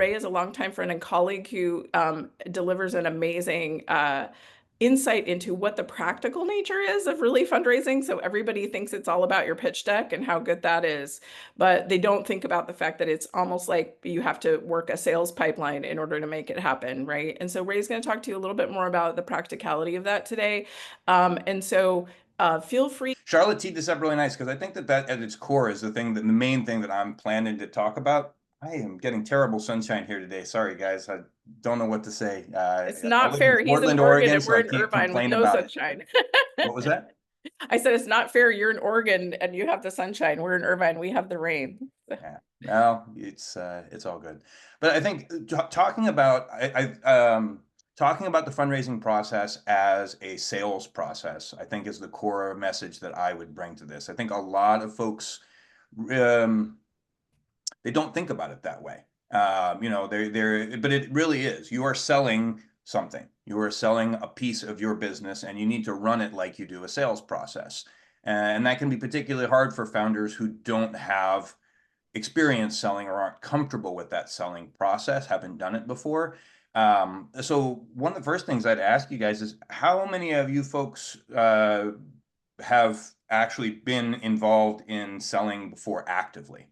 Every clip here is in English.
Ray is a longtime friend and colleague who delivers an amazing insight into what the practical nature is of really fundraising. So everybody thinks it's all about your pitch deck and how good that is, but they don't think about the fact that it's almost like you have to work a sales pipeline in order to make it happen, right? And so Ray's going to talk to you a little bit more about the practicality of that today. Feel free. Charlotte teed this up really nice because I think that at its core is the main thing that I'm planning to talk about. I am getting terrible sunshine here today. Sorry, guys. I don't know what to say. It's I not live in fair. He's in Portland, Oregon Oregon, and so we're I in can't Irvine with complain no about it. sunshine. What was that? I said it's not fair. You're in Oregon and you have the sunshine. We're in Irvine. We have the rain. Yeah, no, it's all good. But I think talking about the fundraising process as a sales process, I think is the core message that I would bring to this. I think a lot of folks um, they don't think about it that way. But it really is. You are selling something. You are selling a piece of your business, and you need to run it like you do a sales process. And that can be particularly hard for founders who don't have experience selling or aren't comfortable with that selling process, haven't done it before. So one of the first things I'd ask you guys is how many of you folks have actually been involved in selling before actively?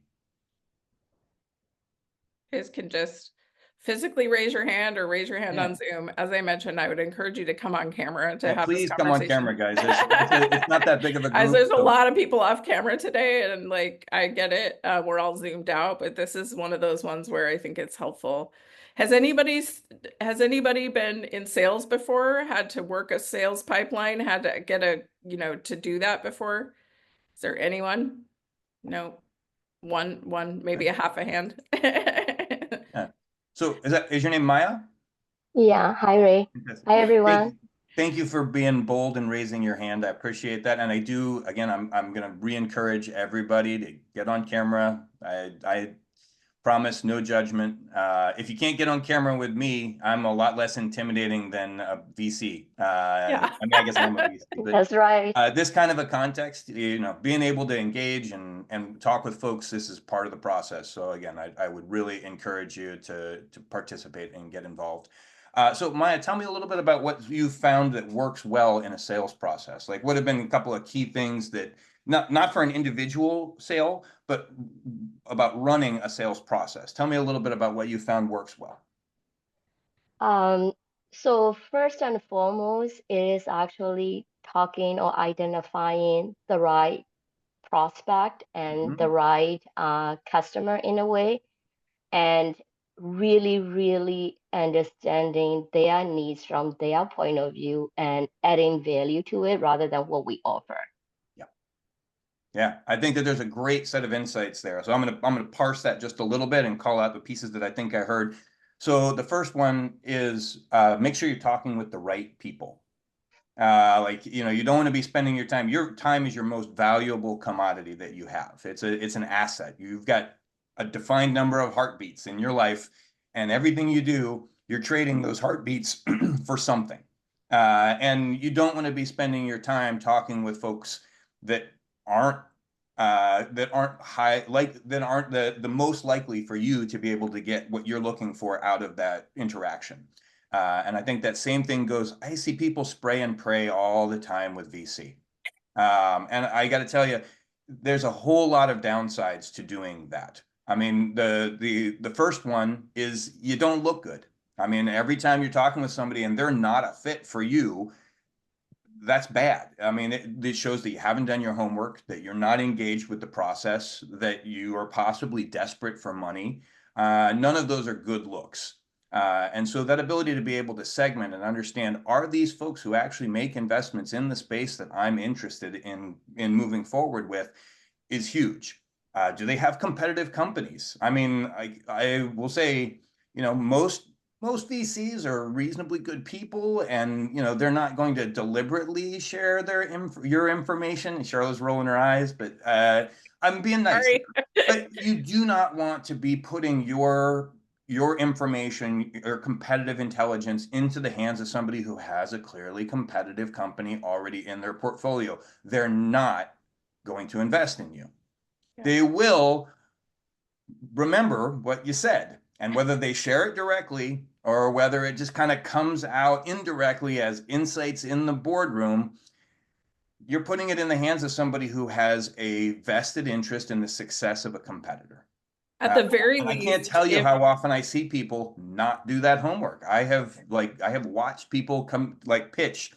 You guys can just physically raise your hand or raise your hand Yeah. on Zoom. As I mentioned, I would encourage you to come on camera to Yeah, have this please come on camera, conversation. guys. It's not that big of a As group. there's a So lot of people off camera today, and like I get it, we're all zoomed out, but this is one of those ones where I think it's helpful. Has anybody has anybody been in sales before? Had to work a sales pipeline? Had to get to do that before? Is there anyone? No, one, maybe a half a hand. yeah. So is your name Maya? Yeah, hi Ray. Yes. Hi Thank, everyone. thank you for being bold and raising your hand. I appreciate that. And I do, again, I'm going to re-encourage everybody to get on camera. I promise no judgment. If you can't get on camera with me, I'm a lot less intimidating than a VC. Yeah. I guess I am a VC, but That's right. this kind of a context, being able to engage and talk with folks, this is part of the process. So again, I would really encourage you to participate and get involved. So Maya, tell me a little bit about what you found that works well in a sales process. Like what have been a couple of key things that not for an individual sale, but about running a sales process. Tell me a little bit about what you found works well. Um, so first and foremost is actually talking or identifying the right prospect and the right customer in a way, and really, really understanding their needs from their point of view and adding value to it rather than what we offer. Yeah, I think that there's a great set of insights there. So I'm gonna parse that just a little bit and call out the pieces that I think I heard. So the first one is make sure you're talking with the right people. You don't want to be spending your time. Your time is your most valuable commodity that you have. It's an asset. You've got a defined number of heartbeats in your life, and everything you do, you're trading those heartbeats for something. And you don't want to be spending your time talking with folks that aren't that aren't the most likely for you to be able to get what you're looking for out of that interaction. And I think that same thing goes, I see people spray and pray all the time with VC. And I got to tell you, there's a whole lot of downsides to doing that. I mean, the first one is you don't look good. I mean, every time you're talking with somebody and they're not a fit for you, that's bad. I mean, it shows that you haven't done your homework, that you're not engaged with the process, that you are possibly desperate for money. None of those are good looks. And so that ability to be able to segment and understand, are these folks who actually make investments in the space that I'm interested in moving forward with is huge. Do they have competitive companies? I mean, I will say, most VCs are reasonably good people, and they're not going to deliberately share your information. Charlotte's rolling her eyes, but I'm being nice. Sorry. But you do not want to be putting your information, your competitive intelligence into the hands of somebody who has a clearly competitive company already in their portfolio. They're not going to invest in you. Yeah. They will remember what you said. And whether they share it directly or whether it just kind of comes out indirectly as insights in the boardroom, you're putting it in the hands of somebody who has a vested interest in the success of a competitor. At the very And I can't least, tell you if how often I see people not do that homework. I have watched people come pitch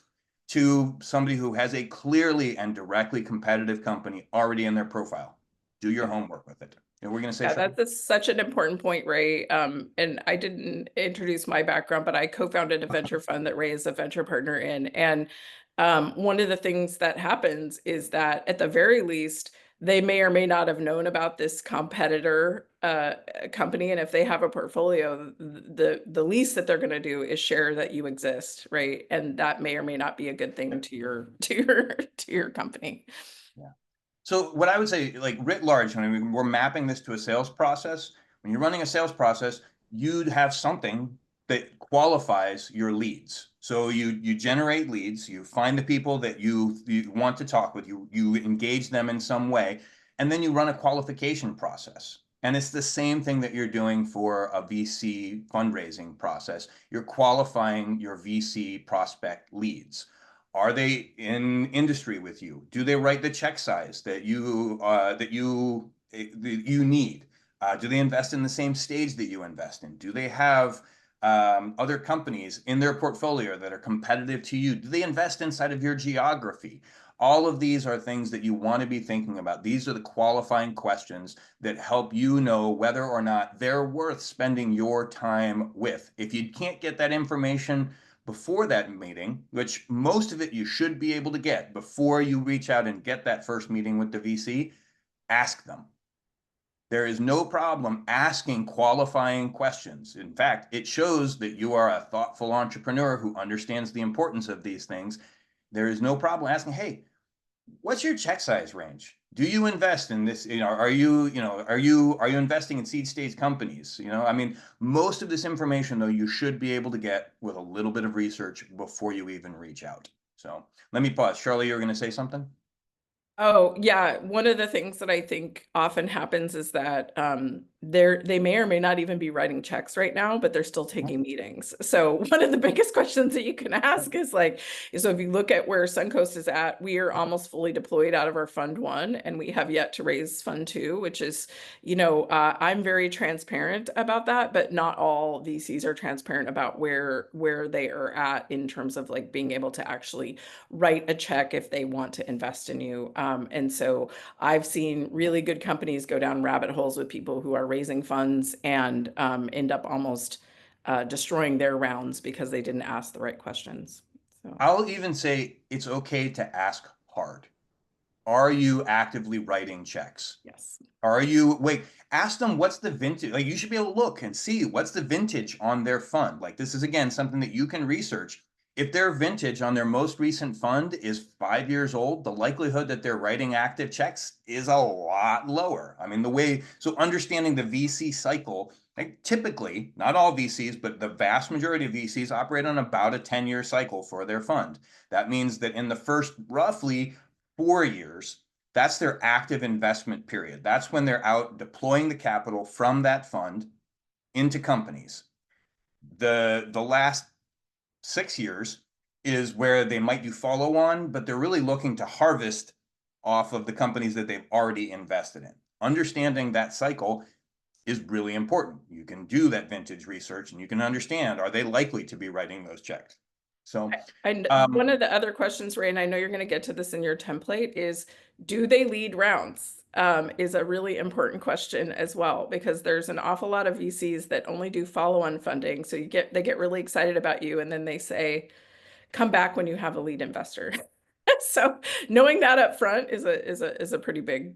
to somebody who has a clearly and directly competitive company already in their profile. Do your homework with it. And we're going to say, yeah, Charlie? such an important point, Ray. And I didn't introduce my background, but I co-founded a venture fund that Ray is a venture partner in. And one of the things that happens is that at the very least, they may or may not have known about this competitor company. And if they have a portfolio, the least that they're going to do is share that you exist, right? And that may or may not be a good thing to your company. Yeah. So what I would say, like writ large, when we're mapping this to a sales process, when you're running a sales process, you'd have something that qualifies your leads. So you generate leads, you find the people that you want to talk with, you engage them in some way, and then you run a qualification process. And it's the same thing that you're doing for a VC fundraising process. You're qualifying your VC prospect leads. Are they in industry with you? Do they write the check size that you need? Do they invest in the same stage that you invest in? Do they have other companies in their portfolio that are competitive to you? Do they invest inside of your geography? All of these are things that you want to be thinking about. These are the qualifying questions that help you know whether or not they're worth spending your time with. If you can't get that information before that meeting, which most of it you should be able to get before you reach out and get that first meeting with the VC, ask them. There is no problem asking qualifying questions. In fact, it shows that you are a thoughtful entrepreneur who understands the importance of these things. There is no problem asking, hey, what's your check size range? Do you invest in this? Are you investing in seed stage companies? Most of this information though, you should be able to get with a little bit of research before you even reach out. So let me pause. Charlie, you're going to say something? Oh, yeah. One of the things that I think often happens is that they may or may not even be writing checks right now, but they're still taking meetings. So one of the biggest questions that you can ask is so if you look at where Suncoast is at, we are almost fully deployed out of our fund one, and we have yet to raise fund two, which is, I'm very transparent about that, but not all VCs are transparent about where they are at in terms of like being able to actually write a check if they want to invest in you. And so I've seen really good companies go down rabbit holes with people who are raising funds and end up almost destroying their rounds because they didn't ask the right questions. So, I'll even say it's okay to ask hard. Are you actively writing checks? yes. Ask them what's the vintage. Like you should be able to look and see what's the vintage on their fund. Like this is again something that you can research. If their vintage on their most recent fund is 5 years old, the likelihood that they're writing active checks is a lot lower. So understanding the VC cycle, like typically, not all VCs, but the vast majority of VCs operate on about a 10-year cycle for their fund. That means that in the first roughly 4 years, that's their active investment period. That's when they're out deploying the capital from that fund into companies. The last 6 years is where they might do follow on, but they're really looking to harvest off of the companies that they've already invested in. Understanding that cycle is really important. You can do that vintage research and you can understand, are they likely to be writing those checks? So, And one of the other questions, Ray, and I know you're going to get to this in your template, is do they lead rounds? Is a really important question as well, because there's an awful lot of VCs that only do follow-on funding. So they get really excited about you, and then they say, come back when you have a lead investor. So knowing that up front is a pretty big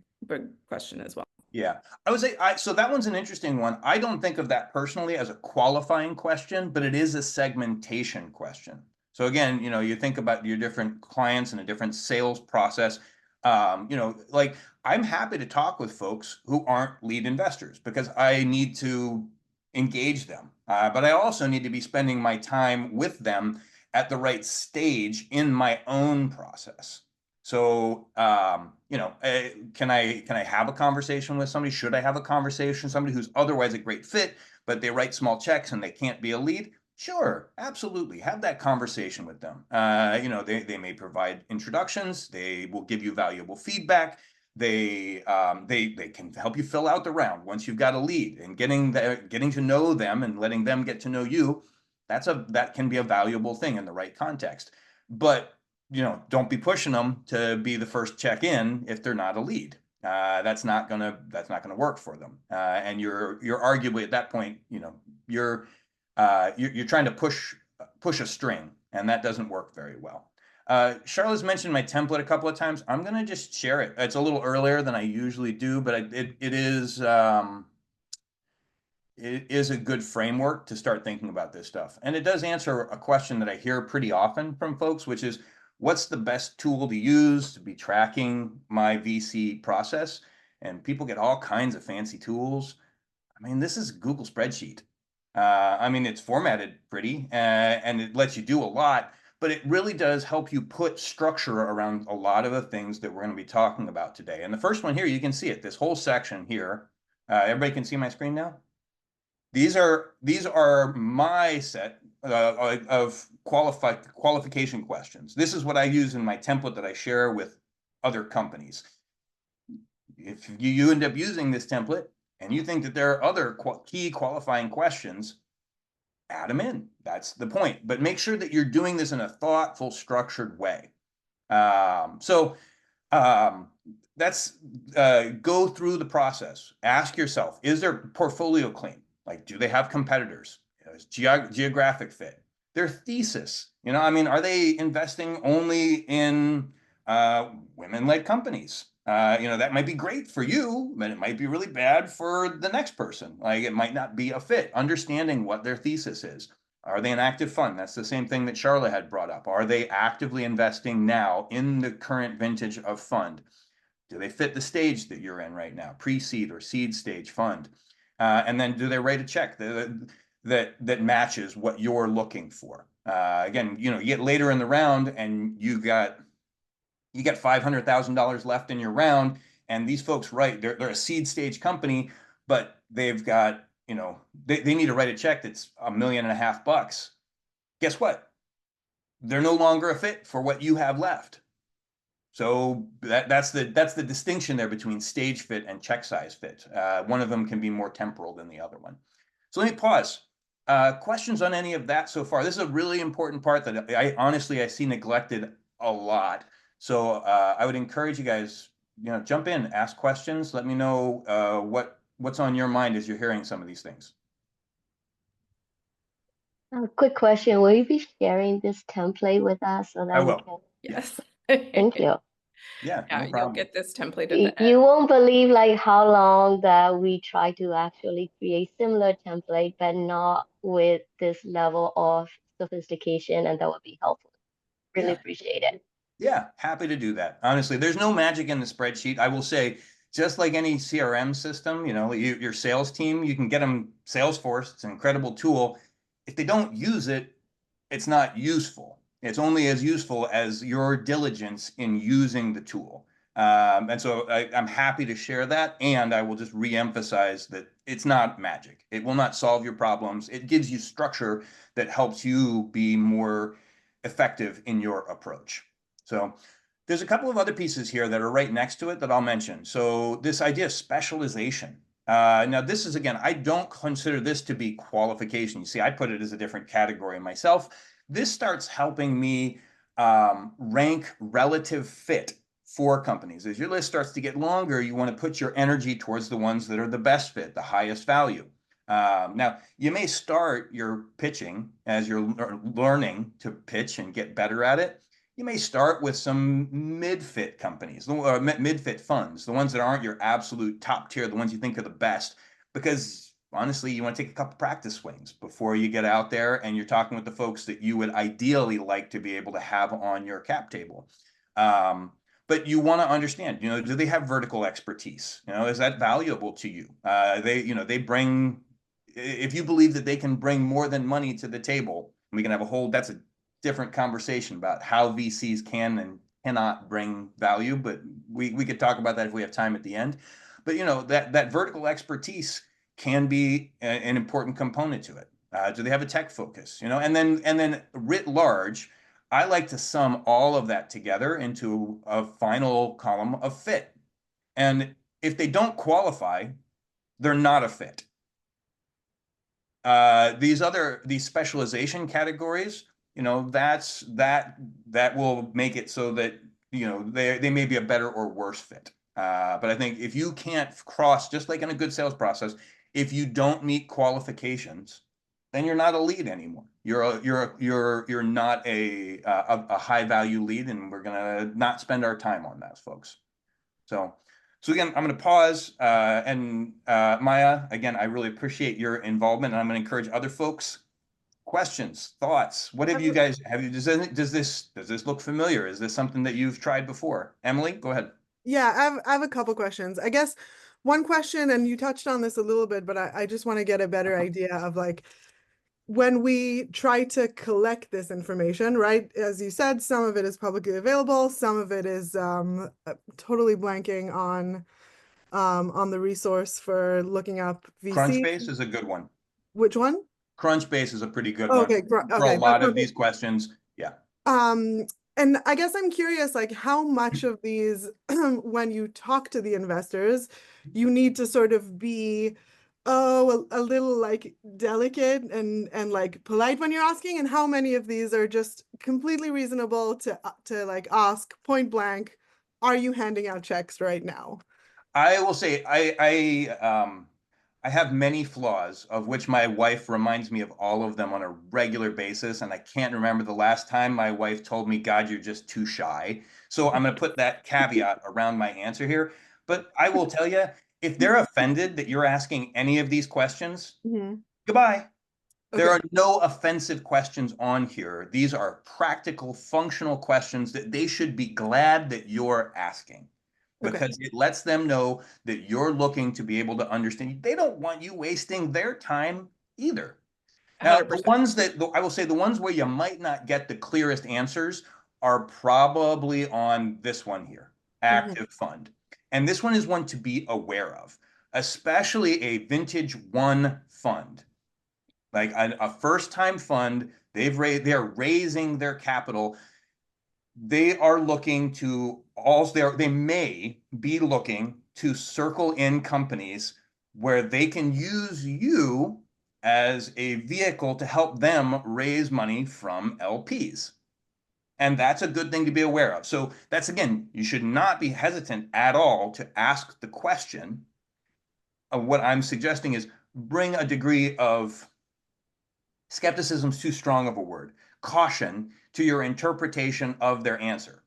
question as well. yeah, I would say so that one's an interesting one. I don't think of that personally as a qualifying question, but it is a segmentation question. So again, you think about your different clients and a different sales process. Like I'm happy to talk with folks who aren't lead investors because I need to engage them. But I also need to be spending my time with them at the right stage in my own process. So, can I have a conversation with somebody? Should I have a conversation with somebody who's otherwise a great fit, but they write small checks and they can't be a lead? Sure, absolutely. Have that conversation with them. They may provide introductions. They will give you valuable feedback. They can help you fill out the round once you've got a lead, and getting to know them and letting them get to know you. That can be a valuable thing in the right context. But don't be pushing them to be the first check in if they're not a lead. That's not gonna work for them. And you're arguably at that point, you're trying to push a string, and that doesn't work very well. Charlotte's mentioned my template a couple of times. I'm gonna just share it. It's a little earlier than I usually do, but it is a good framework to start thinking about this stuff. And it does answer a question that I hear pretty often from folks, which is, what's the best tool to use to be tracking my VC process? And people get all kinds of fancy tools. I mean, this is Google spreadsheet. It's formatted pretty, and it lets you do a lot, but it really does help you put structure around a lot of the things that we're going to be talking about today. And the first one here, you can see it, this whole section here. Everybody can see my screen now? These are my set of qualification questions. This is what I use in my template that I share with other companies. If you end up using this template and you think that there are other key qualifying questions, add them in. That's the point. But make sure that you're doing this in a thoughtful, structured way. That's go through the process. Ask yourself, is their portfolio clean? Like, do they have competitors? Is geographic fit? Their thesis, are they investing only in women-led companies? That might be great for you, but it might be really bad for the next person. Like, it might not be a fit. Understanding what their thesis is. Are they an active fund? That's the same thing that Charlotte had brought up. Are they actively investing now in the current vintage of fund? Do they fit the stage that you're in right now, pre-seed or seed stage fund? And then do they write a check that matches what you're looking for? Again, you get later in the round and you got $500,000 left in your round, and these folks they're a seed stage company, but they've got, they need to write a check that's $1.5 million. Guess what? They're no longer a fit for what you have left. So that's the distinction there between stage fit and check size fit. One of them can be more temporal than the other one. So let me pause. Questions on any of that so far? This is a really important part that I see neglected a lot. So I would encourage you guys, jump in, ask questions. Let me know what's on your mind as you're hearing some of these things. Quick question. Will you be sharing this template with us so that we can? Yes. Thank you. Yeah, Yeah, no you'll problem. get this template at the end. You won't believe like how long that we try to actually create similar template, but not with this level of sophistication, and that would be helpful. Really appreciate it. Yeah, happy to do that. Honestly, there's no magic in the spreadsheet. I will say, just like any CRM system, your sales team, you can get them Salesforce. It's an incredible tool. If they don't use it, it's not useful. It's only as useful as your diligence in using the tool. And so I'm happy to share that. And I will just reemphasize that it's not magic. It will not solve your problems. It gives you structure that helps you be more effective in your approach. So there's a couple of other pieces here that are right next to it that I'll mention. So this idea of specialization. Now, this is, again, I don't consider this to be qualification. You see, I put it as a different category myself. This starts helping me rank relative fit for companies. As your list starts to get longer, you want to put your energy towards the ones that are the best fit, the highest value. Now, you may start your pitching as you're learning to pitch and get better at it. You may start with some mid-fit companies, or mid-fit funds, the ones that aren't your absolute top tier, the ones you think are the best, because honestly, you want to take a couple practice swings before you get out there and you're talking with the folks that you would ideally like to be able to have on your cap table. But you want to understand, do they have vertical expertise? Is that valuable to you? They bring, if you believe that they can bring more than money to the table, we can have that's a different conversation about how VCs can and cannot bring value, but we could talk about that if we have time at the end. But that vertical expertise can be an important component to it. Do they have a tech focus? And then writ large, I like to sum all of that together into a final column of fit. And if they don't qualify, they're not a fit. These specialization categories, that will make it so that they may be a better or worse fit. But I think if you can't cross, just like in a good sales process, if you don't meet qualifications, then you're not a lead anymore. You're not a high value lead, and we're gonna not spend our time on that, folks. So again, I'm going to pause. And Maya, again, I really appreciate your involvement, and I'm going to encourage other folks. Questions, thoughts. What have you guys does this look familiar? Is this something that you've tried before? Emily, go ahead. Yeah, I have a couple questions. I guess one question, and you touched on this a little bit, but I just want to get a better idea of like when we try to collect this information, right? As you said, some of it is publicly available, some of it is totally blanking on the resource for looking up VC. Crunchbase is a good one. Which one? Crunchbase is a pretty good one Okay, for a okay, lot of these questions. Yeah. And I guess I'm curious, like how much of these, when you talk to the investors, you need to sort of be, a little like delicate and like polite when you're asking, and how many of these are just completely reasonable to like ask point blank, are you handing out checks right now? I will say I have many flaws, of which my wife reminds me of all of them on a regular basis, and I can't remember the last time my wife told me, "God, you're just too shy." So I'm going to put that caveat around my answer here. But I will tell you, if they're offended that you're asking any of these questions, goodbye. There Okay. are no offensive questions on here. These are practical, functional questions that they should be glad that you're asking, Okay. because it lets them know that you're looking to be able to understand. They don't want you wasting their time either. Now, the 100%. ones that I will say, the ones where you might not get the clearest answers are probably on this one here, active fund. And this one is one to be aware of, especially a vintage one fund, like a first time fund. They're raising their capital. They are looking to also, they may be looking to circle in companies where they can use you as a vehicle to help them raise money from LPs. And that's a good thing to be aware of. So that's, again, you should not be hesitant at all to ask the question. Of what I'm suggesting is bring a degree of skepticism, is too strong of a word, caution to your interpretation of their answer.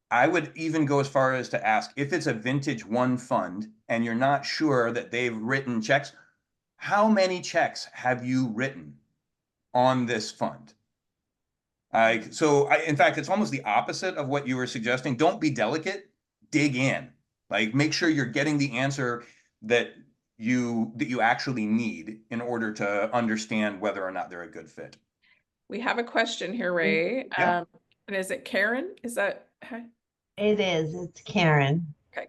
I would even go as far as to ask, if it's a vintage one fund and you're not sure that they've written checks, how many checks have you written on this fund? In fact, it's almost the opposite of what you were suggesting. Don't be delicate, dig in. Like, make sure you're getting the answer that you actually need in order to understand whether or not they're a good fit. We have a question here, Ray. Yeah. And is it Karen? Is that It is. It's Karen. okay?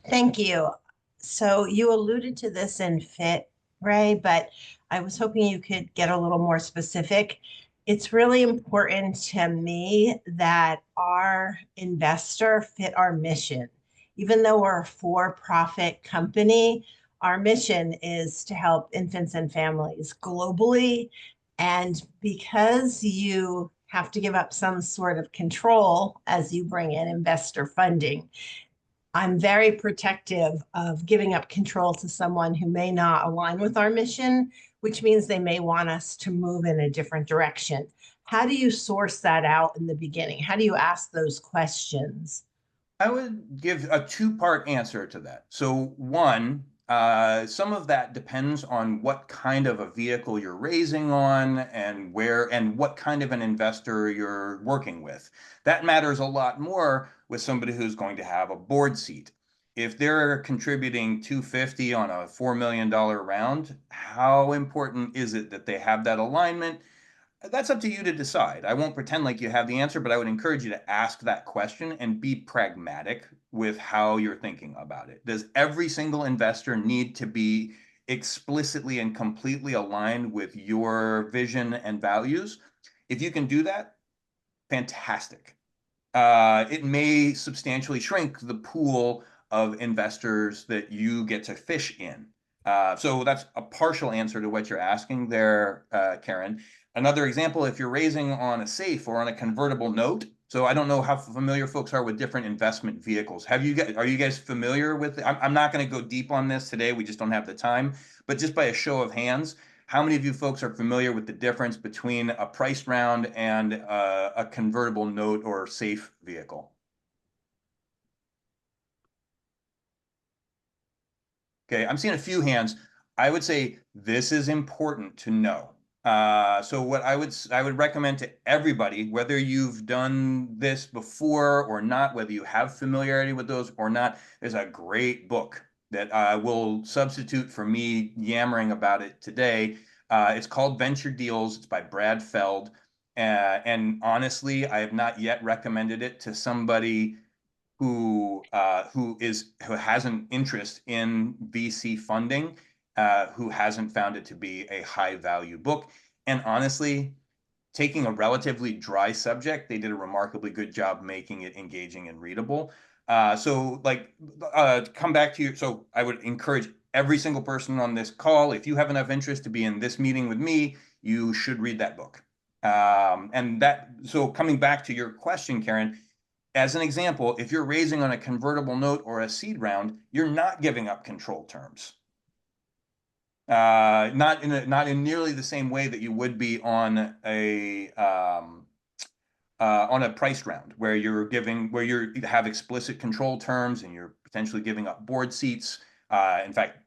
Thank you. So you alluded to this in Fit, Ray, but I was hoping you could get a little more specific. It's really important to me that our investor fit our mission. Even though we're a for-profit company, our mission is to help infants and families globally. And because you have to give up some sort of control as you bring in investor funding, I'm very protective of giving up control to someone who may not align with our mission, which means they may want us to move in a different direction. How do you source that out in the beginning? How do you ask those questions? I would give a two-part answer to that. So one, some of that depends on what kind of a vehicle you're raising on and where and what kind of an investor you're working with. That matters a lot more with somebody who's going to have a board seat. If they're contributing 250 on a $4 million round, how important is it that they have that alignment? That's up to you to decide. I won't pretend like you have the answer, but I would encourage you to ask that question and be pragmatic with how you're thinking about it. Does every single investor need to be explicitly and completely aligned with your vision and values? If you can do that, fantastic. It may substantially shrink the pool of investors that you get to fish in. So that's a partial answer to what you're asking there, Karen. Another example, if you're raising on a safe or on a convertible note, so I don't know how familiar folks are with different investment vehicles. Are you guys familiar with it? I'm not going to go deep on this today. We just don't have the time. But just by a show of hands, how many of you folks are familiar with the difference between a priced round and a convertible note or safe vehicle? Okay, I'm seeing a few hands. I would say this is important to know. So what I would recommend to everybody, whether you've done this before or not, whether you have familiarity with those or not, there's a great book that will substitute for me yammering about it today. It's called Venture Deals. It's by Brad Feld. And honestly, I have not yet recommended it to somebody who has an interest in VC funding, who hasn't found it to be a high value book. And honestly, taking a relatively dry subject, they did a remarkably good job making it engaging and readable. So come back to you. So I would encourage every single person on this call, if you have enough interest to be in this meeting with me, you should read that book. So coming back to your question, Karen, as an example, if you're raising on a convertible note or a seed round, you're not giving up control terms. Not in nearly the same way that you would be on a priced round where you have explicit control terms and you're potentially giving up board seats. In fact,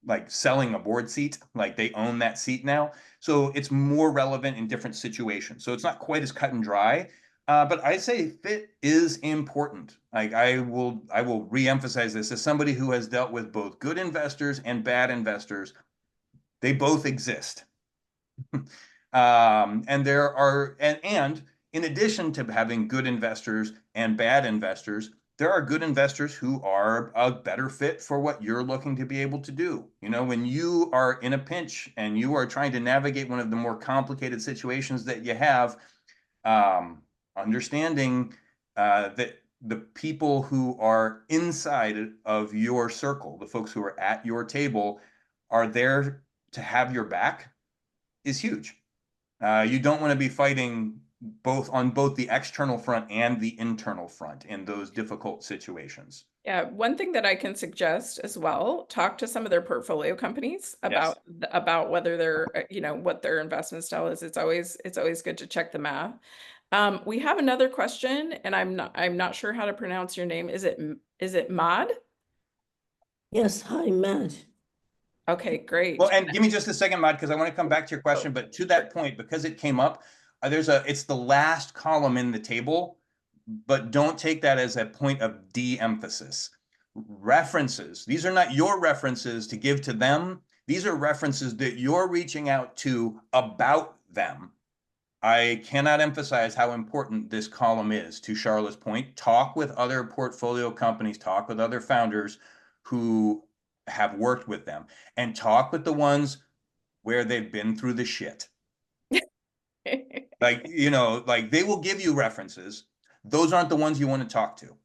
like selling a board seat, like they own that seat now. So it's more relevant in different situations. So it's not quite as cut and dry. But I say fit is important. Like I will reemphasize this as somebody who has dealt with both good investors and bad investors. They both exist. And in addition to having good investors and bad investors, there are good investors who are a better fit for what you're looking to be able to do. You know, when you are in a pinch and you are trying to navigate one of the more complicated situations that you have, understanding that the people who are inside of your circle, the folks who are at your table, are there to have your back is huge. You don't want to be fighting on both the external front and the internal front in those difficult situations. Yeah, one thing that I can suggest as well, talk to some of their portfolio companies about whether they're, what their investment style is. It's always good to check the math. We have another question, and I'm not sure how to pronounce your name. Is it Mad? Yes, hi, Matt. Okay, great. Well, and give me just a second, Mad, because I want to come back to your question. But to that point, because it came up, it's the last column in the table, but don't take that as a point of de-emphasis. References. These are not your references to give to them. These are references that you're reaching out to about them. I cannot emphasize how important this column is. To Charlotte's point, talk with other portfolio companies, talk with other founders who have worked with them, and talk with the ones where they've been through the shit. Like they will give you references. Those aren't the ones you want to talk to.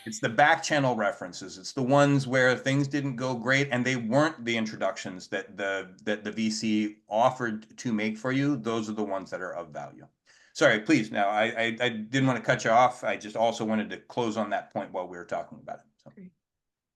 It's the back channel references. It's the ones where things didn't go great and they weren't the introductions that the VC offered to make for you. Those are the ones that are of value. Sorry, please. Now, I didn't want to cut you off. I just also wanted to close on that point while we were talking about it. So.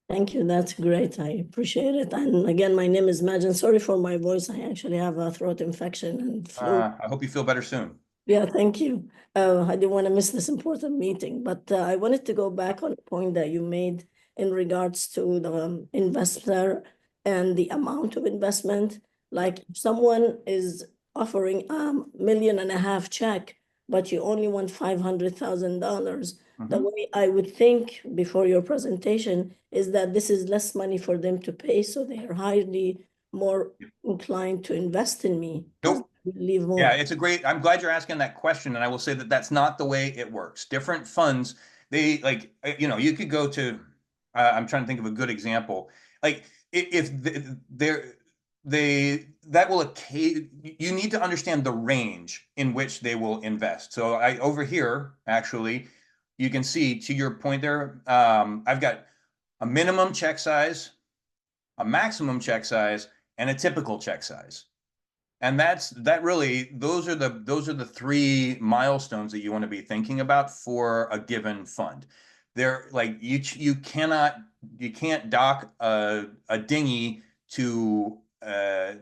Thank you. That's great. I appreciate it. And again, my name is Majan. Sorry for my voice. I actually have a throat infection and flu. I hope you feel better soon. Yeah, thank you. I didn't want to miss this important meeting, but I wanted to go back on a point that you made in regards to the investor and the amount of investment. Like if someone is offering $1.5 million check, but you only want $500,000. The way I would think before your presentation is that this is less money for them to pay, so they are highly more inclined to invest in me. Nope. leave more. Yeah, it's a great, I'm glad you're asking that question. And I will say that that's not the way it works. Different funds, they like, you could go to, I'm trying to think of a good example. Like if that will, you need to understand the range in which they will invest. So over here, actually, you can see to your point there, I've got a minimum check size, a maximum check size, and a typical check size. And those are the three milestones that you want to be thinking about for a given fund. They're like you can't dock a dinghy to a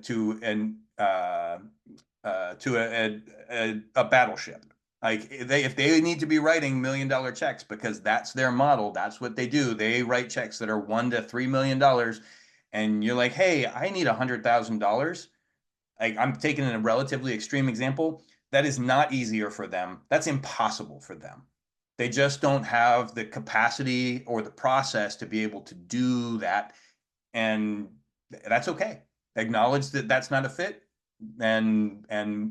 battleship. Like if they need to be writing $1 million checks because that's their model, that's what they do. They write checks that are $1 to $3 million, and you're like, hey, I need $100,000. I'm taking a relatively extreme example. That is not easier for them. That's impossible for them. They just don't have the capacity or the process to be able to do that. And that's okay. Acknowledge that that's not a fit and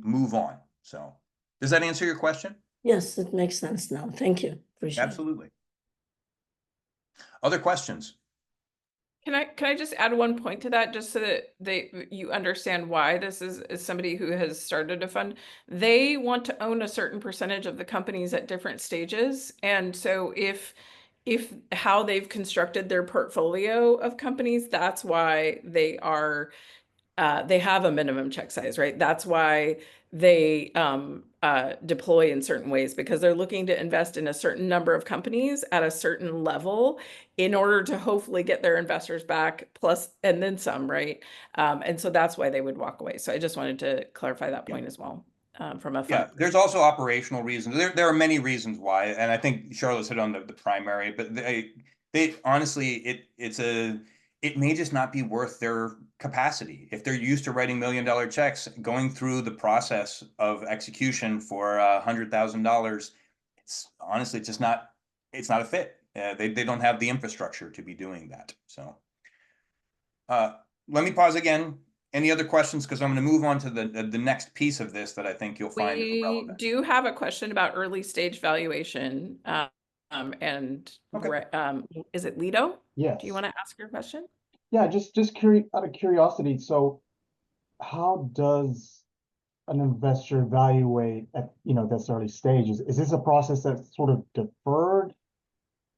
move on. So does that answer your question? Yes, it makes sense now. Thank you. Appreciate it. Absolutely. Other questions? Can I just add one point to that, just so that you understand why this is somebody who has started a fund. They want to own a certain percentage of the companies at different stages. And so if how they've constructed their portfolio of companies, that's why they have a minimum check size, right? That's why they deploy in certain ways, because they're looking to invest in a certain number of companies at a certain level in order to hopefully get their investors back plus and then some, right? And so that's why they would walk away. So I just wanted to clarify that point as well, from a fund. Yeah, there's also operational reasons. There are many reasons why, and I think Charlotte's hit on the primary, but they honestly, it may just not be worth their capacity. If they're used to writing $1 million checks, going through the process of execution for $100,000, it's honestly just not, it's not a fit. They don't have the infrastructure to be doing that. So let me pause again. Any other questions? Because I'm going to move on to the next piece of this that I think you'll find We relevant. do have a question about early stage valuation, and Okay. is it Lido? Yes. Do you want to ask your question? Yeah, just curious, out of curiosity. So, how does an investor evaluate at this early stages? Is this a process that's sort of deferred,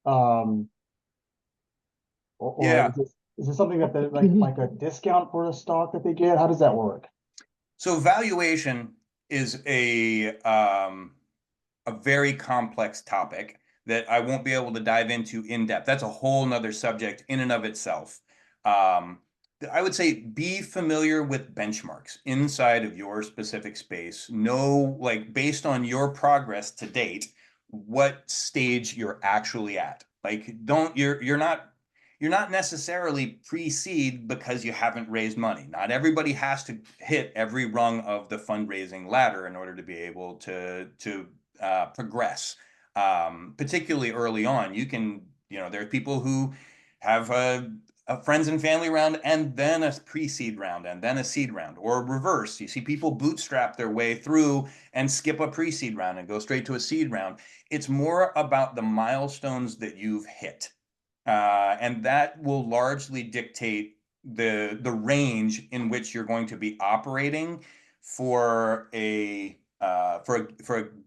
or Yeah. is this something that they like a discount for a stock that they get? How does that work? So valuation is a very complex topic that I won't be able to dive into in depth. That's a whole nother subject in and of itself. I would say be familiar with benchmarks inside of your specific space. Know, like, based on your progress to date, what stage you're actually at. Like, you're not necessarily pre-seed because you haven't raised money. Not everybody has to hit every rung of the fundraising ladder in order to be able to progress. Particularly early on, there are people who have a friends and family round and then a pre-seed round and then a seed round, or reverse. You see people bootstrap their way through and skip a pre-seed round and go straight to a seed round. It's more about the milestones that you've hit. And that will largely dictate the range in which you're going to be operating for a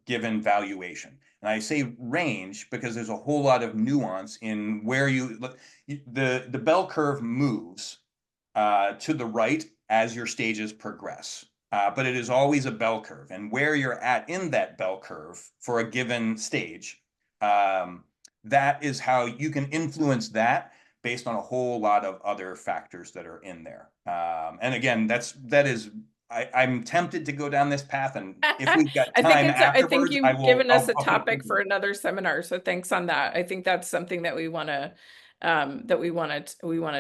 given valuation. And I say range because there's a whole lot of nuance in where the bell curve moves to the right as your stages progress. But it is always a bell curve, and where you're at in that bell curve for a given stage, that is how you can influence that based on a whole lot of other factors that are in there. And again, I'm tempted to go down this path, and if we've got time I think afterwards, you've given us a I'll topic for another seminar, so thanks on that. I think that's something that we want to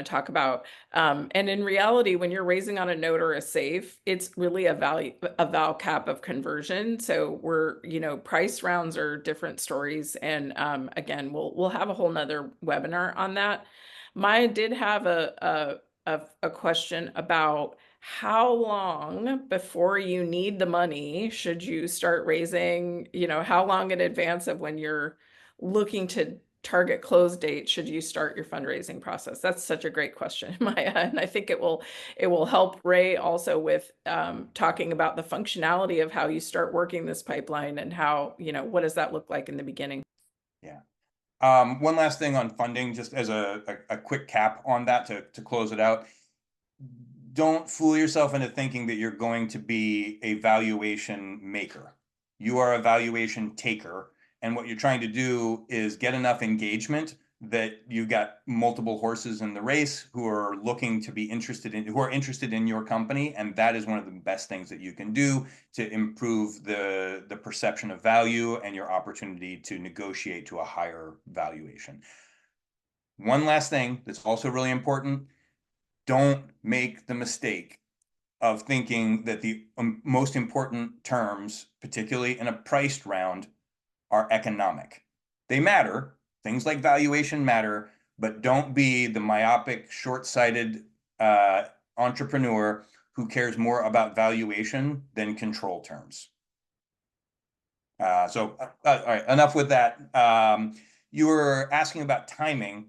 talk about. And in reality, when you're raising on a note or a safe, it's really a val cap of conversion. So price rounds are different stories. And again, we'll have a whole nother webinar on that. Maya did have a question about how long before you need the money should you start raising, how long in advance of when you're looking to target close date should you start your fundraising process? That's such a great question, Maya. And I think it will help Ray also with talking about the functionality of how you start working this pipeline and how, what does that look like in the beginning? Yeah. One last thing on funding, just as a quick cap on that to close it out. Don't fool yourself into thinking that you're going to be a valuation maker. You are a valuation taker. And what you're trying to do is get enough engagement that you've got multiple horses in the race who are looking to be interested in your company. And that is one of the best things that you can do to improve the perception of value and your opportunity to negotiate to a higher valuation. One last thing that's also really important. Don't make the mistake of thinking that the most important terms, particularly in a priced round, are economic. They matter. Things like valuation matter, but don't be the myopic, short-sighted entrepreneur who cares more about valuation than control terms. All right, enough with that. You were asking about timing.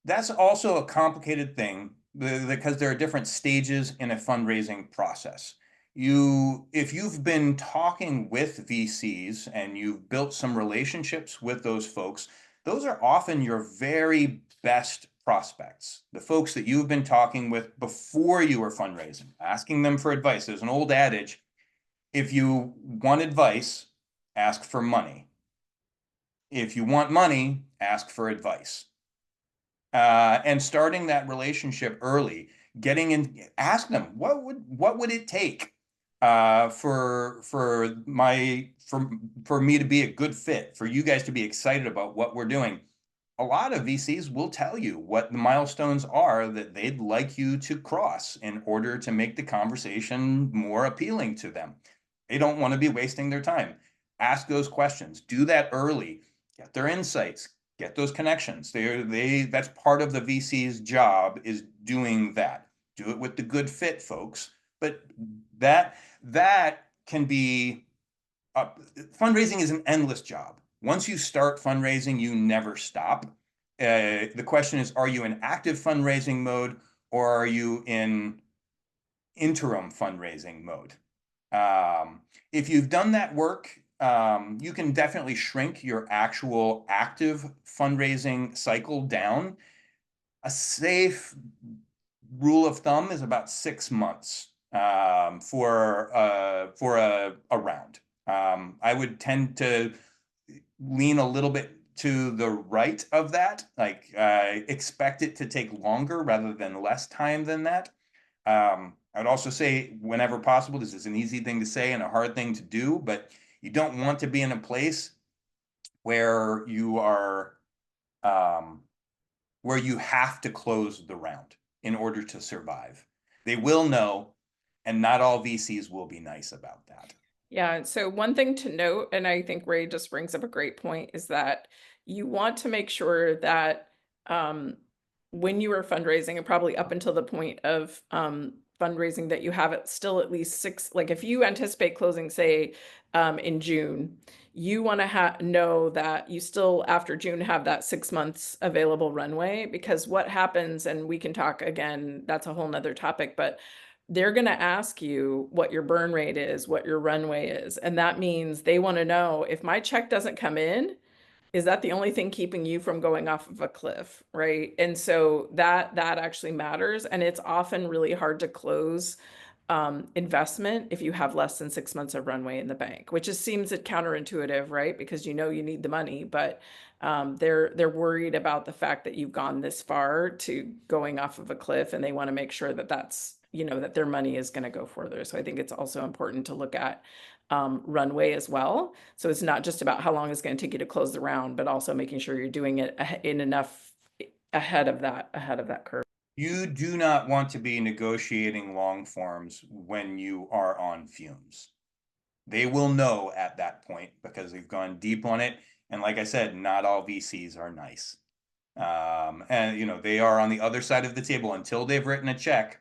That's also a complicated thing because there are different stages in a fundraising process. If you've been talking with VCs and you've built some relationships with those folks, those are often your very best prospects, the folks that you've been talking with before you were fundraising, asking them for advice. There's an old adage, if you want advice, ask for money. If you want money, ask for advice. And starting that relationship early, ask them what would it take for me to be a good fit, for you guys to be excited about what we're doing. A lot of VCs will tell you what the milestones are that they'd like you to cross in order to make the conversation more appealing to them. They don't want to be wasting their time. Ask those questions. Do that early. Get their insights. Get those connections. That's part of the VC's job, is doing that. Do it with the good fit folks. But that can be fundraising is an endless job. Once you start fundraising, you never stop. The question is, are you in active fundraising mode or are you in interim fundraising mode? If you've done that work, you can definitely shrink your actual active fundraising cycle down. A safe rule of thumb is about 6 months for a round. I would tend to lean a little bit to the right of that, like expect it to take longer rather than less time than that. I'd also say, whenever possible, this is an easy thing to say and a hard thing to do, but you don't want to be in a place where you are where you have to close the round in order to survive. They will know, and not all VCs will be nice about that. Yeah, so one thing to note, and I think Ray just brings up a great point, is that you want to make sure that when you are fundraising, and probably up until the point of fundraising, that you have it still at least 6, like if you anticipate closing, say, in June, you want to know that you still, after June, have that 6 months available runway, because what happens, and we can talk again, that's a whole nother topic, but they're going to ask you what your burn rate is, what your runway is. And that means they want to know, if my check doesn't come in, is that the only thing keeping you from going off of a cliff, right? And so that actually matters. And it's often really hard to close investment if you have less than 6 months of runway in the bank, which just seems counterintuitive, right? Because you need the money, but they're worried about the fact that you've gone this far to going off of a cliff, and they want to make sure that that's that their money is going to go further. So I think it's also important to look at runway as well. So it's not just about how long it's going to take you to close the round, but also making sure you're doing it in enough ahead of that curve. You do not want to be negotiating long forms when you are on fumes. They will know at that point because they've gone deep on it. And like I said, not all VCs are nice. And they are on the other side of the table until they've written a check.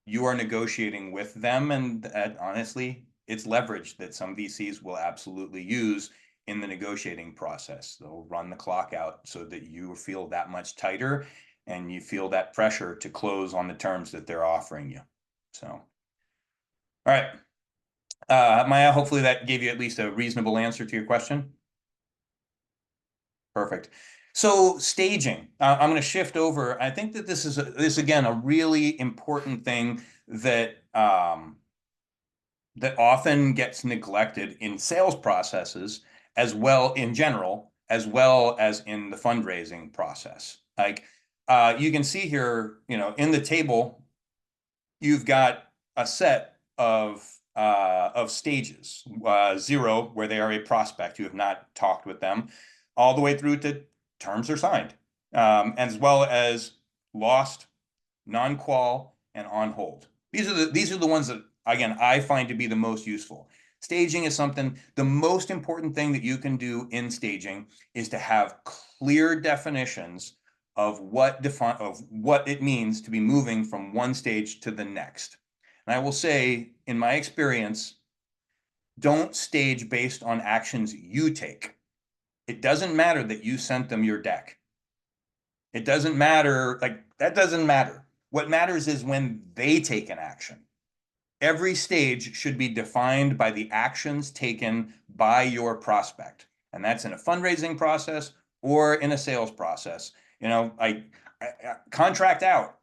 you are negotiating with them, and honestly, it's leverage that some VCs will absolutely use in the negotiating process. They'll run the clock out so that you feel that much tighter and you feel that pressure to close on the terms that they're offering you. So, all right. Maya, hopefully that gave you at least a reasonable answer to your question. Perfect. So staging, I'm going to shift over. I think that this is again a really important thing that that often gets neglected in sales processes as well in general, as well as in the fundraising process. Like you can see here, you know, in the table, you've got a set of stages, 0, where they are a prospect, you have not talked with them, all the way through to terms are signed, as well as lost, non-qual, and on hold. These are the ones that, again, I find to be the most useful. Staging is something, the most important thing that you can do in staging is to have clear definitions of what it means to be moving from one stage to the next. And I will say, in my experience, don't stage based on actions you take. It doesn't matter that you sent them your deck. It doesn't matter, like, that doesn't matter. What matters is when they take an action. Every stage should be defined by the actions taken by your prospect. And that's in a fundraising process or in a sales process. You know, I contract out.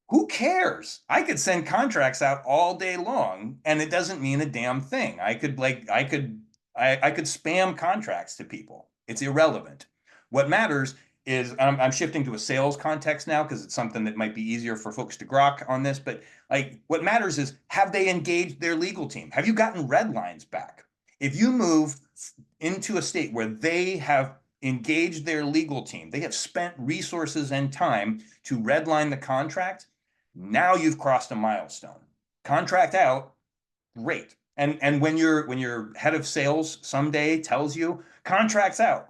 Who cares? I could send contracts out all day long and it doesn't mean a damn thing. I could spam contracts to people. It's irrelevant. What matters is, I'm shifting to a sales context now because it's something that might be easier for folks to grok on this, but like what matters is, have they engaged their legal team? Have you gotten red lines back? If you move into a state where they have engaged their legal team, they have spent resources and time to redline the contract, now you've crossed a milestone. Contract out, great. And when your head of sales someday tells you contracts out,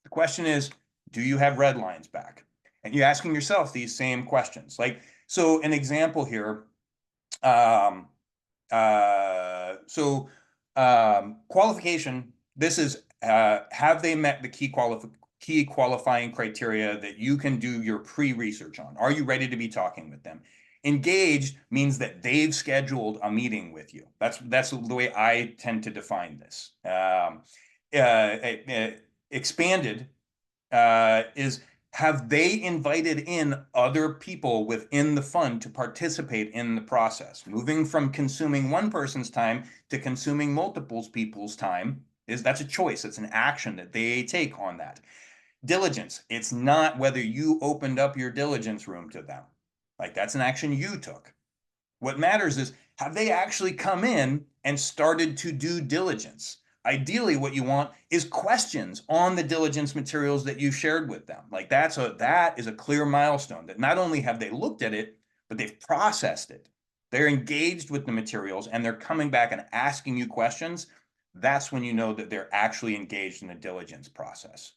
the question is, do you have red lines back? And you're asking yourself these same questions. Like, so an example here, qualification, this is, have they met the key qualifying criteria that you can do your pre-research on? Are you ready to be talking with them? Engaged means that they've scheduled a meeting with you. That's the way I tend to define this. Expanded is, have they invited in other people within the fund to participate in the process? Moving from consuming one person's time to consuming multiple people's time that's a choice. It's an action that they take on that. Diligence, it's not whether you opened up your diligence room to them. Like, that's an action you took. What matters is, have they actually come in and started to do diligence? Ideally, what you want is questions on the diligence materials that you shared with them. Like, that is a clear milestone that not only have they looked at it, but they've processed it. They're engaged with the materials and they're coming back and asking you questions. That's when you know that they're actually engaged in the diligence process.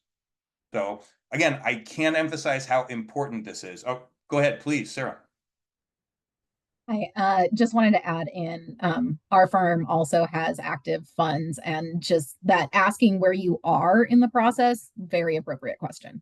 So again, I can't emphasize how important this is. Oh, go ahead, please, Sarah. I just wanted to add in, our firm also has active funds, and just that asking where you are in the process, very appropriate question.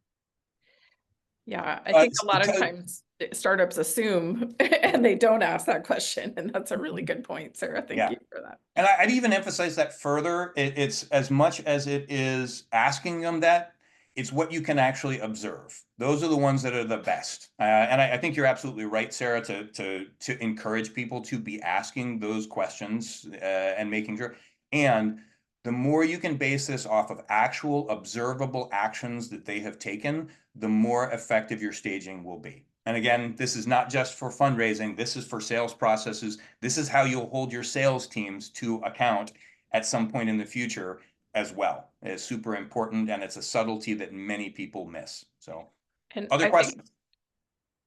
Yeah, I think a lot of times startups assume and they don't ask that question. And that's a really good point, Sarah. Thank you for that. And I'd even emphasize that further. It's as much as it is asking them that, it's what you can actually observe. Those are the ones that are the best. And I think you're absolutely right, Sarah, to encourage people to be asking those questions and making sure. And the more you can base this off of actual observable actions that they have taken, the more effective your staging will be. And again, this is not just for fundraising. This is for sales processes. This is how you'll hold your sales teams to account at some point in the future as well. It's super important, and it's a subtlety that many people miss. So, and other questions?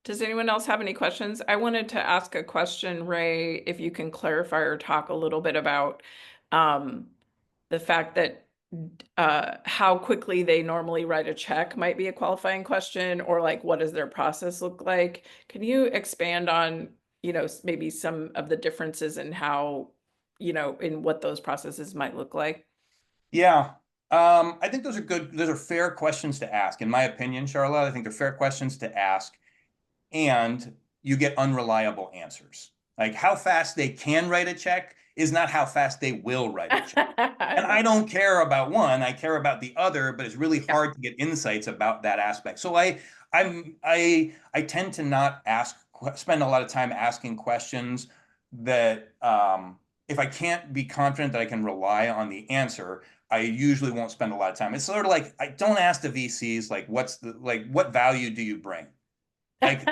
Does anyone else have any questions? I wanted to ask a question, Ray, if you can clarify or talk a little bit about the fact that how quickly they normally write a check might be a qualifying question, or like, what does their process look like? Can you expand on, you know, maybe some of the differences in how, you know, in what those processes might look like? Yeah. I think those are good. Those are fair questions to ask. In my opinion, Charlotte, I think they're fair questions to ask. And you get unreliable answers. Like how fast they can write a check is not how fast they will write a check. And I don't care about one, I care about the other, but it's really hard to get insights about that aspect. So I tend to not spend a lot of time asking questions that if I can't be confident that I can rely on the answer, I usually won't spend a lot of time. It's sort of like I don't ask the VCs like what value do you bring? Like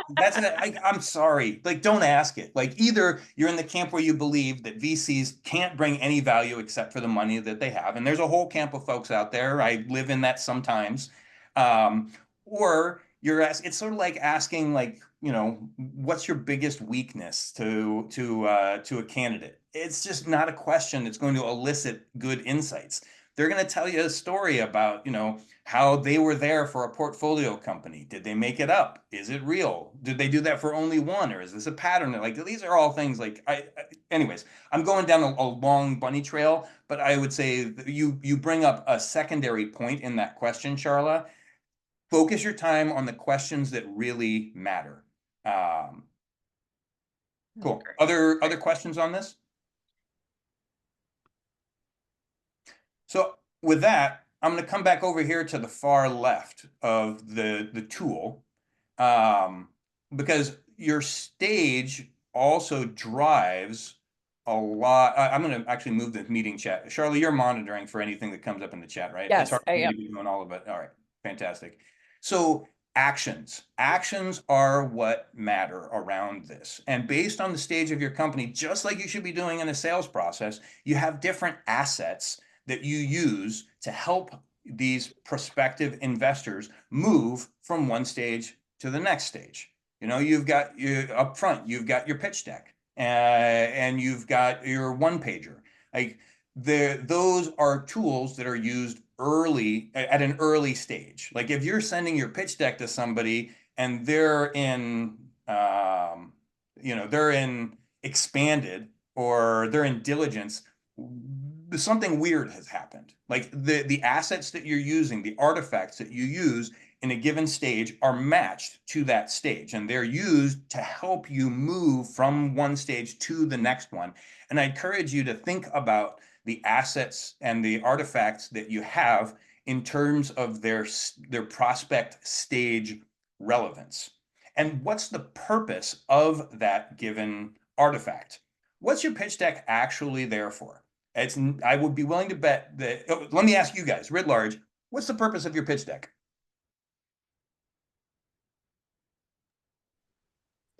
I'm sorry. Like, don't ask it. Like, either you're in the camp where you believe that VCs can't bring any value except for the money that they have, and there's a whole camp of folks out there. I live in that sometimes. Um, or it's sort of like asking, like, you know, what's your biggest weakness to a candidate? It's just not a question that's going to elicit good insights. They're going to tell you a story about, you know, how they were there for a portfolio company. Did they make it up? Is it real? Did they do that for only one, or is this a pattern? Like, these are all things like anyways, I'm going down a long bunny trail, but I would say that you bring up a secondary point in that question, Charla. Focus your time on the questions that really matter. Cool. Other questions on this? So with that, I'm going to come back over here to the far left of the tool, because your stage also drives a lot. I'm going to actually move the meeting chat. Charlie, you're monitoring for anything that comes up in the chat, right? It's Yes, hard I for me am. to be doing all of it. All right, fantastic. So actions are what matter around this. And based on the stage of your company, just like you should be doing in a sales process, you have different assets that you use to help these prospective investors move from one stage to the next stage. You know, you've got up front, you've got your pitch deck, and you've got your one pager. Like, those are tools that are used early at an early stage. Like, if you're sending your pitch deck to somebody and they're in, they're in expanded or they're in diligence, something weird has happened. Like, the assets that you're using, the artifacts that you use in a given stage are matched to that stage, and they're used to help you move from one stage to the next one. And I encourage you to think about the assets and the artifacts that you have in terms of their prospect stage relevance. And what's the purpose of that given artifact? What's your pitch deck actually there for? I would be willing to bet that, let me ask you guys, writ large, what's the purpose of your pitch deck?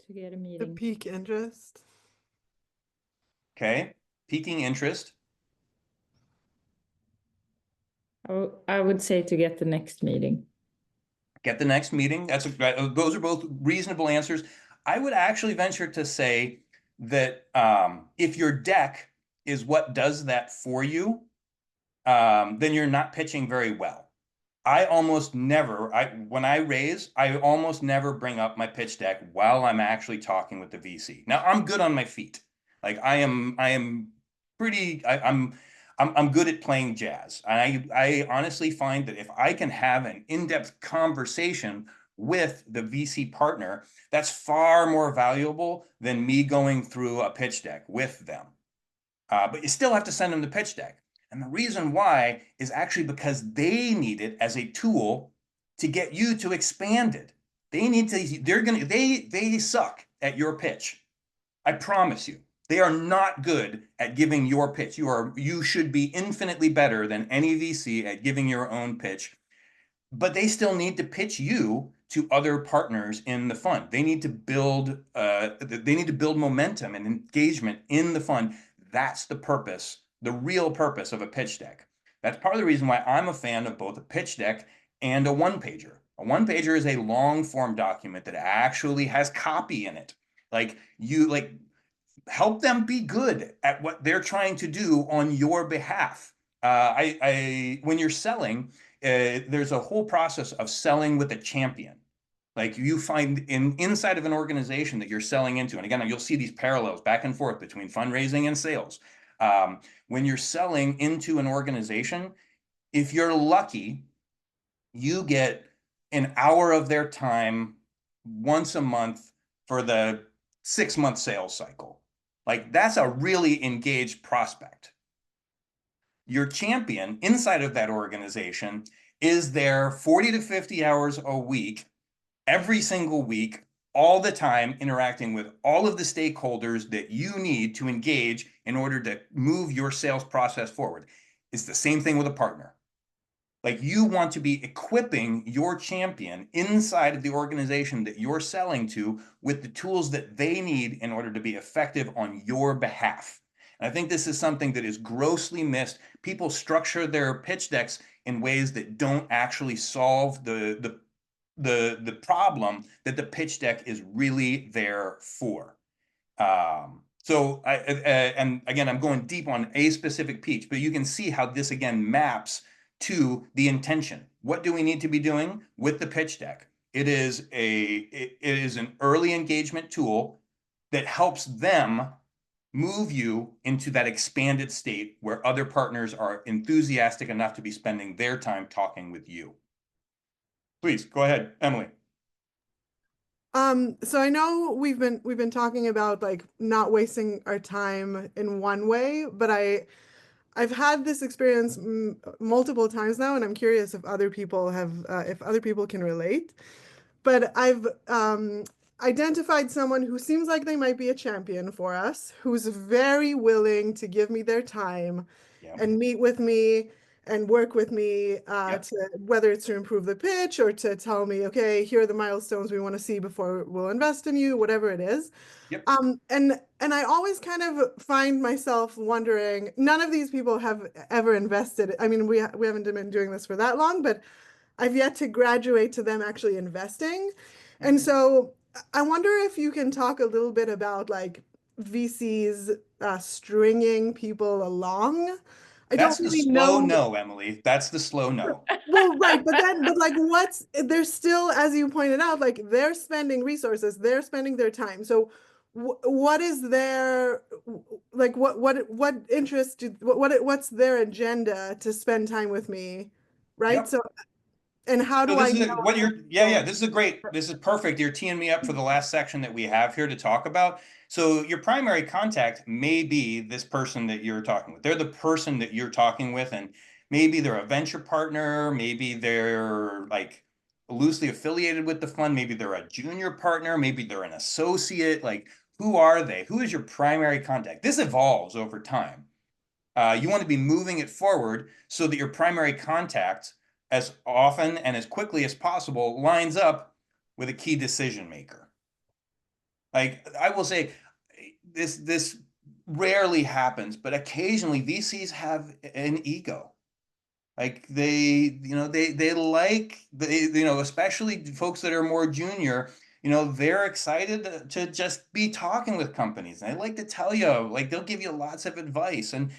To get a To meeting. pique interest. Okay, piquing interest. I would say to get the next meeting. Get the next meeting. Those are both reasonable answers. I would actually venture to say that if your deck is what does that for you, then you're not pitching very well. I almost never, when I raise, I almost never bring up my pitch deck while I'm actually talking with the VC. Now, I'm good on my feet. Like, I'm good at playing jazz. I honestly find that if I can have an in-depth conversation with the VC partner, that's far more valuable than me going through a pitch deck with them. But you still have to send them the pitch deck. And the reason why is actually because they need it as a tool to get you to expand it. They suck at your pitch. I promise you. They are not good at giving your pitch. You should be infinitely better than any VC at giving your own pitch, but they still need to pitch you to other partners in the fund. They need to build momentum and engagement in the fund. That's the purpose, the real purpose of a pitch deck. That's part of the reason why I'm a fan of both a pitch deck and a one pager. A one pager is a long form document that actually has copy in it. Like, help them be good at what they're trying to do on your behalf. When you're selling, there's a whole process of selling with a champion. Like you find inside of an organization that you're selling into, and again, you'll see these parallels back and forth between fundraising and sales. When you're selling into an organization, if you're lucky, you get an hour of their time once a month for the 6-month sales cycle. Like that's a really engaged prospect. Your champion inside of that organization is there 40 to 50 hours a week, every single week, all the time, interacting with all of the stakeholders that you need to engage in order to move your sales process forward. It's the same thing with a partner. Like you want to be equipping your champion inside of the organization that you're selling to with the tools that they need in order to be effective on your behalf. And I think this is something that is grossly missed. People structure their pitch decks in ways that don't actually solve the problem that the pitch deck is really there for. And again, I'm going deep on a specific pitch, but you can see how this again maps to the intention. What do we need to be doing with the pitch deck? It is an early engagement tool that helps them move you into that expanded state where other partners are enthusiastic enough to be spending their time talking with you. Please go ahead, Emily. So I know we've been talking about like not wasting our time in one way, but I've had this experience multiple times now, and I'm curious if other people if other people can relate. But I've identified someone who seems like they might be a champion for us, who's very willing to give me their time and meet with me and work with me to whether it's to improve the pitch or to tell me, okay, here are the milestones we want to see before we'll invest in you, whatever it is. Yep. And I always kind of find myself wondering, none of these people have ever invested. I mean, we haven't been doing this for that long, but I've yet to graduate to them actually investing. And so I wonder if you can talk a little bit about like VCs stringing people along. I That's don't the really slow know. no, Emily. That's the slow no. Well, right, but like they're still, as you pointed out, like they're spending resources, they're spending their time. So what is their like what interest do what's their agenda to spend time with me, right? Yep. So and how So do I this is know what how you're, this is perfect. You're teeing me up for the last section that we have here to talk about. So your primary contact may be this person that you're talking with. They're the person that you're talking with, and maybe they're a venture partner, maybe they're like loosely affiliated with the fund, maybe they're a junior partner, maybe they're an associate. Like, who are they? Who is your primary contact? This evolves over time. You want to be moving it forward so that your primary contact, as often and as quickly as possible, lines up with a key decision maker. Like I will say, this rarely happens, but occasionally VCs have an ego. Like they like especially folks that are more junior, they're excited to just be talking with companies. And they like to tell you, like they'll give you lots of advice, and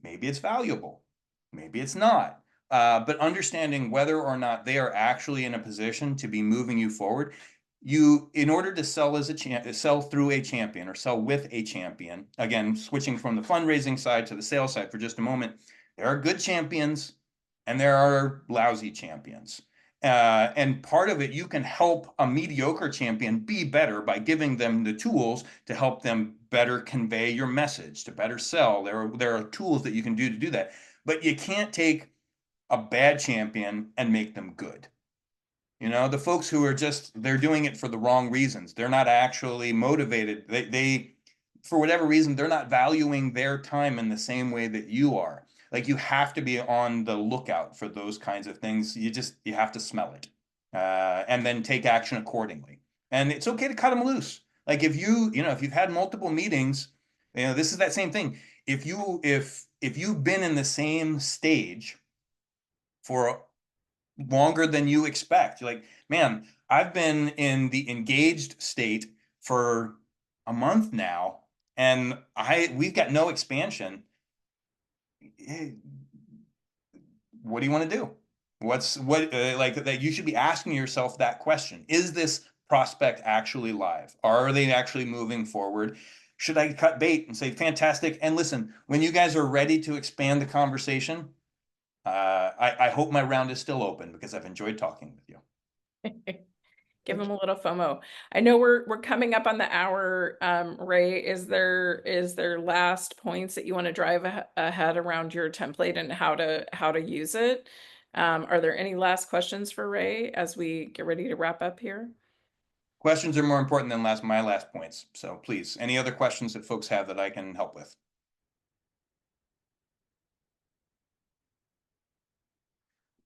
maybe it's valuable, maybe it's not. But understanding whether or not they are actually in a position to be moving you forward, in order to sell through a champion or sell with a champion, again, switching from the fundraising side to the sales side for just a moment, there are good champions and there are lousy champions. And part of it, you can help a mediocre champion be better by giving them the tools to help them better convey your message, to better sell. There are tools that you can do to do that. But you can't take a bad champion and make them good. The folks who are they're doing it for the wrong reasons. They're not actually motivated. They for whatever reason, they're not valuing their time in the same way that you are. Like you have to be on the lookout for those kinds of things. You have to smell it, and then take action accordingly. And it's okay to cut them loose. Like if you've had multiple meetings, this is that same thing. If you've been in the same stage for longer than you expect, you're like, man, I've been in the engaged state for a month now, and we've got no expansion. What do you want to do? Like that you should be asking yourself that question. Is this prospect actually live? Are they actually moving forward? Should I cut bait and say, fantastic? And listen, when you guys are ready to expand the conversation, I hope my round is still open because I've enjoyed talking with you. Give them a little FOMO. I know we're coming up on the hour. Ray, is there last points that you want to drive ahead around your template and how to use it? Are there any last questions for Ray as we get ready to wrap up here? Questions are more important than my last points. So please, any other questions that folks have that I can help with?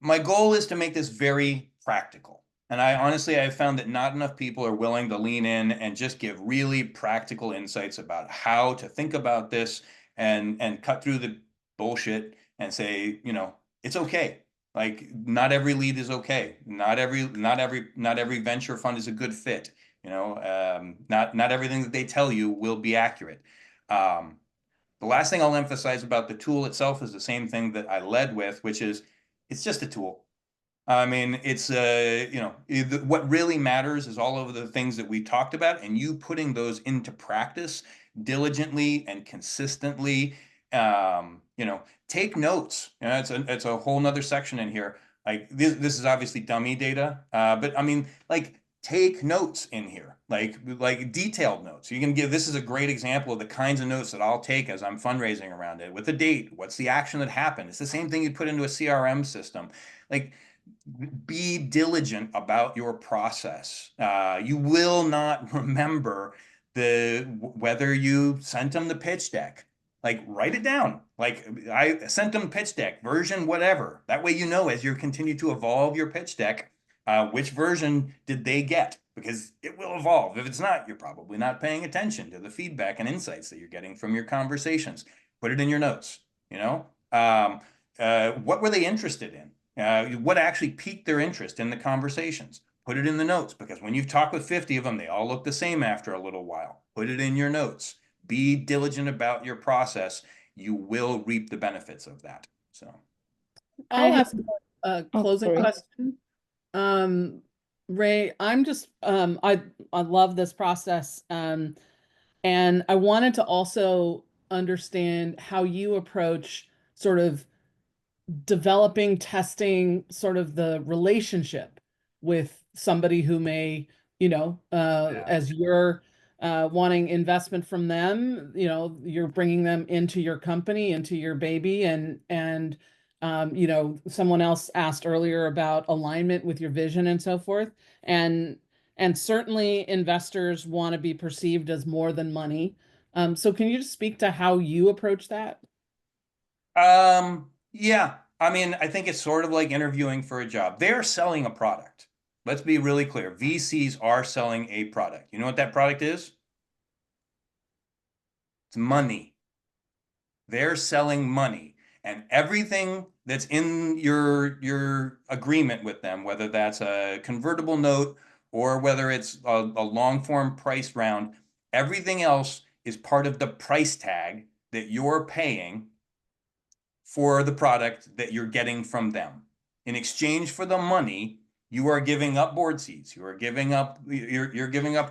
My goal is to make this very practical. And I've found that not enough people are willing to lean in and just give really practical insights about how to think about this and cut through the bullshit and say, it's okay. Like not every lead is okay. Not every venture fund is a good fit. Not everything that they tell you will be accurate. The last thing I'll emphasize about the tool itself is the same thing that I led with, which is it's just a tool. I mean, it's what really matters is all of the things that we talked about and you putting those into practice diligently and consistently. Take notes. It's a whole nother section in here. Like this is obviously dummy data, but I mean, like take notes in here, like detailed notes. You can give. This is a great example of the kinds of notes that I'll take as I'm fundraising around it with a date. What's the action that happened? It's the same thing you'd put into a CRM system. Like be diligent about your process. You will not remember whether you sent them the pitch deck. Like write it down. Like I sent them pitch deck version whatever. That way as you continue to evolve your pitch deck, which version did they get? Because it will evolve. If it's not, you're probably not paying attention to the feedback and insights that you're getting from your conversations. Put it in your notes. What were they interested in? What actually piqued their interest in the conversations? Put it in the notes because when you've talked with 50 of them, they all look the same after a little while. Put it in your notes. Be diligent about your process. You will reap the benefits of that. So I'll ask a closing sorry. question. Ray, I'm just I love this process. And I wanted to also understand how you approach sort of developing, testing sort of the relationship with somebody who may, as you're wanting investment from them, you're bringing them into your company, into your baby, and someone else asked earlier about alignment with your vision and so forth. And certainly investors want to be perceived as more than money. So can you just speak to how you approach that? Yeah. I mean, I think it's sort of like interviewing for a job. They're selling a product. Let's be really clear. VCs are selling a product. You know what that product is? It's money. They're selling money. And everything that's in your agreement with them, whether that's a convertible note or whether it's a long form price round, everything else is part of the price tag that you're paying for the product that you're getting from them. In exchange for the money, you are giving up board seats. You're giving up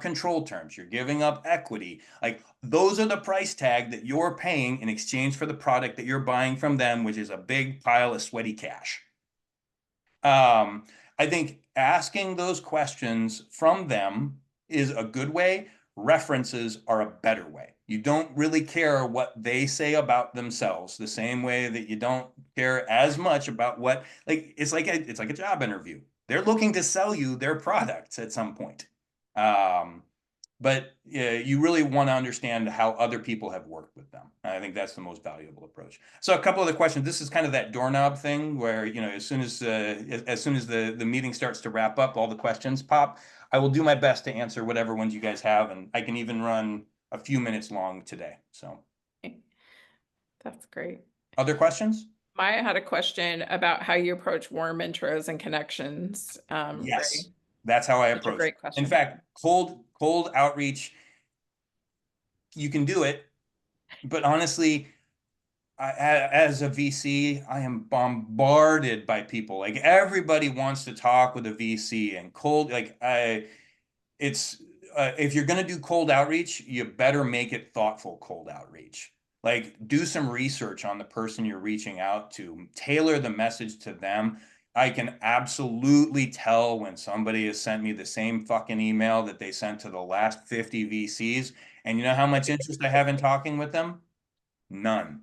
control terms. You're giving up equity. Like those are the price tag that you're paying in exchange for the product that you're buying from them, which is a big pile of sweaty cash. I think asking those questions from them is a good way. References are a better way. You don't really care what they say about themselves the same way that you don't care as much about it's like a job interview. They're looking to sell you their products at some point. But you really want to understand how other people have worked with them. And I think that's the most valuable approach. So a couple of the questions. This is kind of that doorknob thing where, as soon as the meeting starts to wrap up, all the questions pop. I will do my best to answer whatever ones you guys have. And I can even run a few minutes long today. So that's great. Other questions? Maya had a question about how you approach warm intros and connections. Yes, Ray. that's how I Such a approach great it. question. In fact, cold outreach, you can do it, but honestly, as a VC, I am bombarded by people. Like everybody wants to talk with a VC and cold. It's if you're going to do cold outreach, you better make it thoughtful cold outreach. Like do some research on the person you're reaching out to, tailor the message to them. I can absolutely tell when somebody has sent me the same fucking email that they sent to the last 50 VCs. And you know how much interest I have in talking with them? None.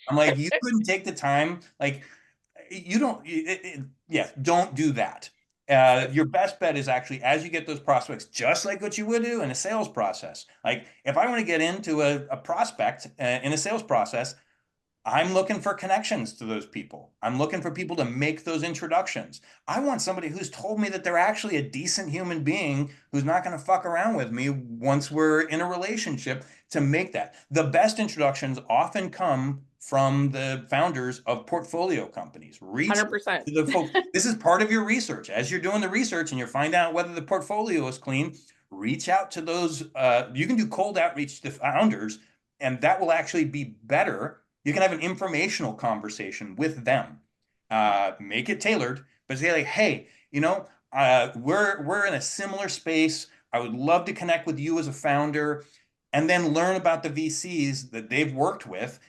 I'm like, you couldn't take the time. Like, you don't, yes, don't do that. Your best bet is actually as you get those prospects, just like what you would do in a sales process. Like, if I want to get into a prospect in a sales process, I'm looking for connections to those people. I'm looking for people to make those introductions. I want somebody who's told me that they're actually a decent human being who's not going to fuck around with me once we're in a relationship to make that. The best introductions often come from the founders of portfolio companies. Reach 100%. to the folks. This is part of your research. As you're doing the research and you're finding out whether the portfolio is clean, reach out to those. You can do cold outreach to founders, and that will actually be better. You can have an informational conversation with them. Make it tailored, but say like, hey, we're in a similar space. I would love to connect with you as a founder, and then learn about the VCs that they've worked with,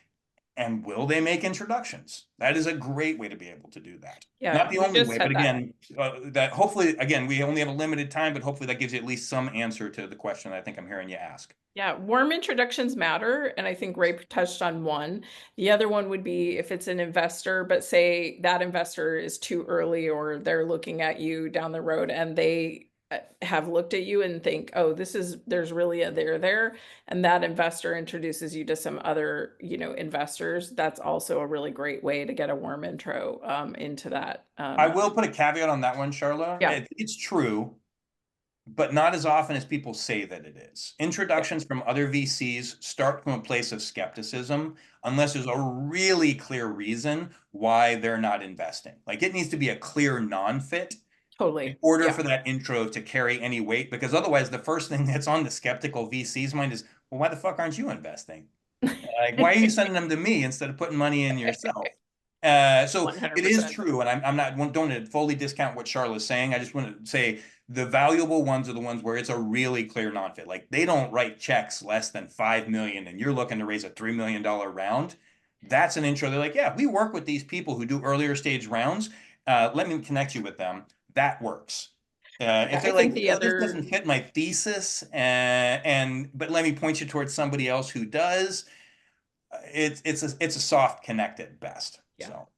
and will they make introductions? That is a great way to be able to do that. Yeah, Not the we only just way, had but that. again, that hopefully, again, we only have a limited time, but hopefully that gives you at least some answer to the question I think I'm hearing you ask. Yeah, warm introductions matter. And I think Ray touched on one. The other one would be if it's an investor, but say that investor is too early or they're looking at you down the road and they have looked at you and think, oh, there's really a there. And that investor introduces you to some other, investors. That's also a really great way to get a warm intro into that. I will put a caveat on that one, Charla. Yeah. It's true, but not as often as people say that it is. Introductions from other VCs start from a place of skepticism unless there's a really clear reason why they're not investing. Like it needs to be a clear non-fit Totally. in order Yeah. for that intro to carry any weight, because otherwise the first thing that's on the skeptical VC's mind is, well, why the fuck aren't you investing? Like, why are you sending them to me instead of putting money in yourself? So it is 100%. true, and I'm not don't fully discount what Charlotte's saying. I just want to say the valuable ones are the ones where it's a really clear non-fit. Like they don't write checks less than 5 million, and you're looking to raise a $3 million round. That's an intro. They're like, yeah, we work with these people who do earlier stage rounds. Let me connect you with them. That works. If they're like, this doesn't fit my thesis, but let me point you towards somebody else who does. It's a soft connect at best. Yeah. So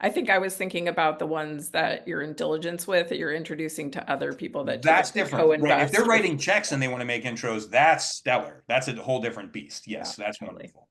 I think I was thinking about the ones that you're in diligence with, that you're introducing to other people that that's different. Right. If they're co-invest writing checks and they want to make intros, that's stellar. That's a whole different beast. Yes, Yeah, that's totally. wonderful.